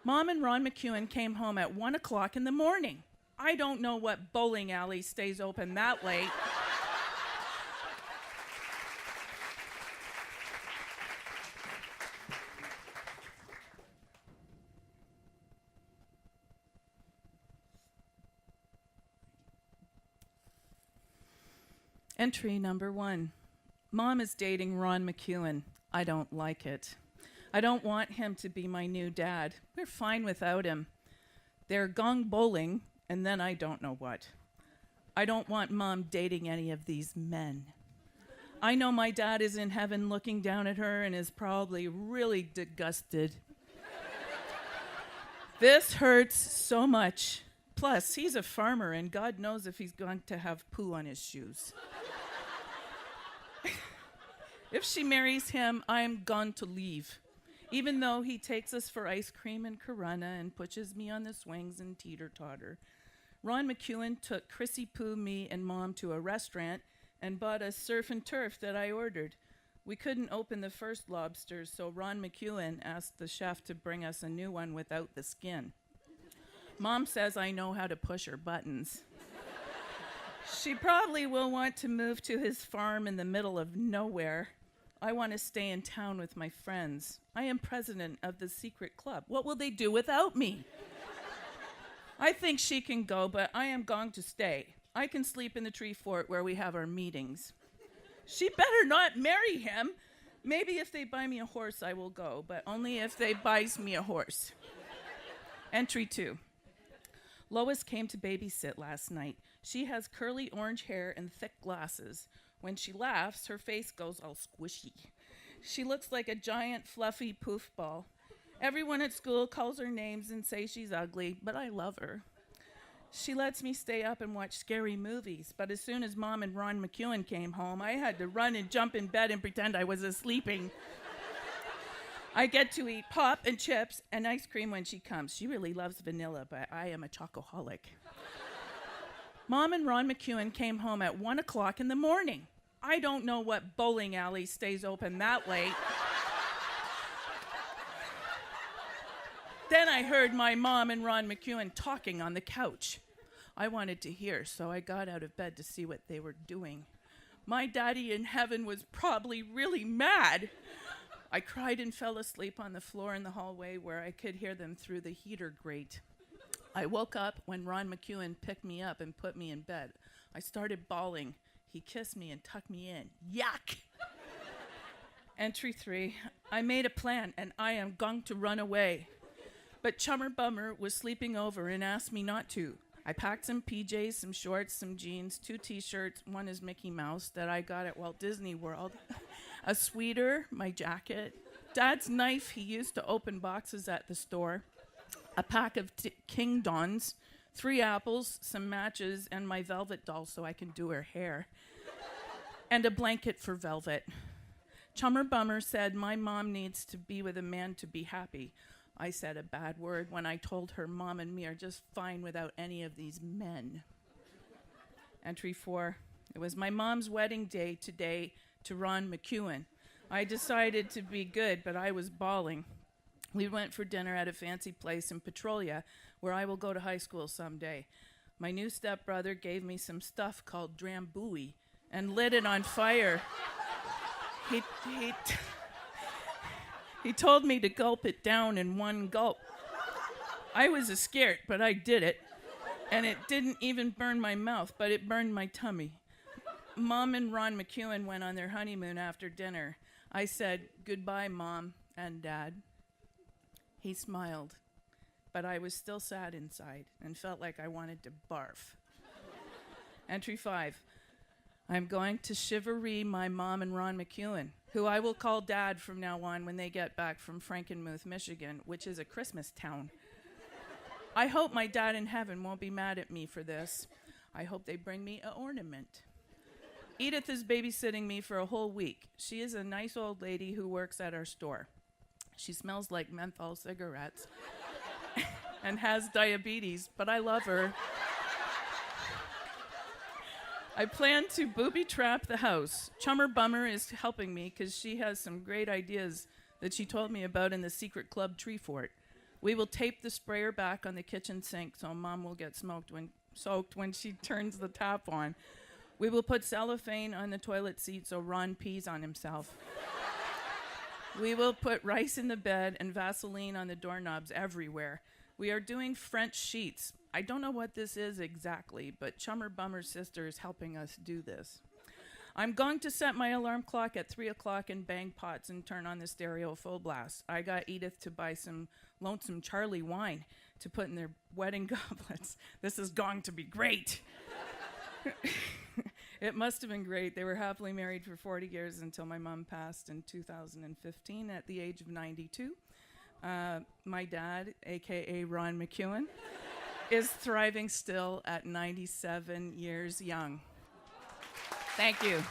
Mom and Ron McEwen came home at 1 o'clock in the morning. I don't know what bowling alley stays open that late. Entry number 1. Mom is dating Ron McEwen. I don't like it. I don't want him to be my new dad. We're fine without him. They're gong bowling, and then I don't know what. I don't want Mom dating any of these men. I know my dad is in heaven looking down at her and is probably really disgusted. This hurts so much. Plus, he's a farmer, and God knows if he's going to have poo on his shoes. If she marries him, I'm going to leave. Even though he takes us for ice cream and Corona and pushes me on the swings and teeter-totter. Ron McEwen took Chrissy Poo, me, and Mom to a restaurant and bought us surf and turf that I ordered. We couldn't open the first lobster, so Ron McEwen asked the chef to bring us a new one without the skin. Mom says I know how to push her buttons. She probably will want to move to his farm in the middle of nowhere. I want to stay in town with my friends. I am president of the secret club. What will they do without me? I think she can go, but I am going to stay. I can sleep in the tree fort where we have our meetings. She better not marry him. Maybe if they buy me a horse, I will go, but only if they buys me a horse. Entry 2. Lois came to babysit last night. She has curly orange hair and thick glasses. When she laughs, her face goes all squishy. She looks like a giant fluffy poof ball. Everyone at school calls her names and say she's ugly, but I love her. She lets me stay up and watch scary movies, but as soon as Mom and Ron McEwen came home, I had to run and jump in bed and pretend I was sleeping. I get to eat pop and chips and ice cream when she comes. She really loves vanilla, but I am a chocoholic. Mom and Ron McEwen came home at 1 o'clock in the morning. I don't know what bowling alley stays open that late. Then I heard my mom and Ron McEwen talking on the couch. I wanted to hear, so I got out of bed to see what they were doing. My daddy in heaven was probably really mad. I cried and fell asleep on the floor in the hallway where I could hear them through the heater grate. I woke up when Ron McEwen picked me up and put me in bed. I started bawling. He kissed me and tucked me in. Yuck! Entry 3. I made a plan and I am going to run away. But Chummer Bummer was sleeping over and asked me not to. I packed some PJs, some shorts, some jeans, 2 t-shirts. One is Mickey Mouse that I got at Walt Disney World. A sweater, my jacket. Dad's knife he used to open boxes at the store. A pack of King Dons. 3 apples, some matches, and my Velvet doll so I can do her hair. And a blanket for Velvet. Chummer Bummer said my mom needs to be with a man to be happy. I said a bad word when I told her Mom and me are just fine without any of these men. Entry 4. It was my mom's wedding day today to Ron McEwen. I decided to be good, but I was bawling. We went for dinner at a fancy place in Petrolia, where I will go to high school someday. My new stepbrother gave me some stuff called Drambuie and lit it on fire. He told me to gulp it down in one gulp. I was scared, but I did it. And it didn't even burn my mouth, but it burned my tummy. Mom and Ron McEwen went on their honeymoon after dinner. I said, "Goodbye, Mom and Dad." He smiled, but I was still sad inside and felt like I wanted to barf. Entry 5. I'm going to chivalry my mom and Ron McEwen, who I will call Dad from now on when they get back from Frankenmuth, Michigan, which is a Christmas town. I hope my dad in heaven won't be mad at me for this. I hope they bring me an ornament. Edith is babysitting me for a whole week. She is a nice old lady who works at our store. She smells like menthol cigarettes and has diabetes, but I love her. I plan to booby trap the house. Chummer Bummer is helping me because she has some great ideas that she told me about in the secret club tree fort. We will tape the sprayer back on the kitchen sink so Mom will get soaked when she turns the tap on. We will put cellophane on the toilet seat so Ron pees on himself. We will put rice in the bed and Vaseline on the doorknobs everywhere. We are doing French sheets. I don't know what this is exactly, but Chummer Bummer's sister is helping us do this. I'm going to set my alarm clock at 3 o'clock and bang pots and turn on the stereo full blast. I got Edith to buy some Lonesome Charlie wine to put in their wedding goblets. This is going to be great. It must have been great. They were happily married for 40 years until my mom passed in 2015 at the age of 92. My dad, a.k.a. Ron McEwen, is thriving still at 97 years young. Thank you.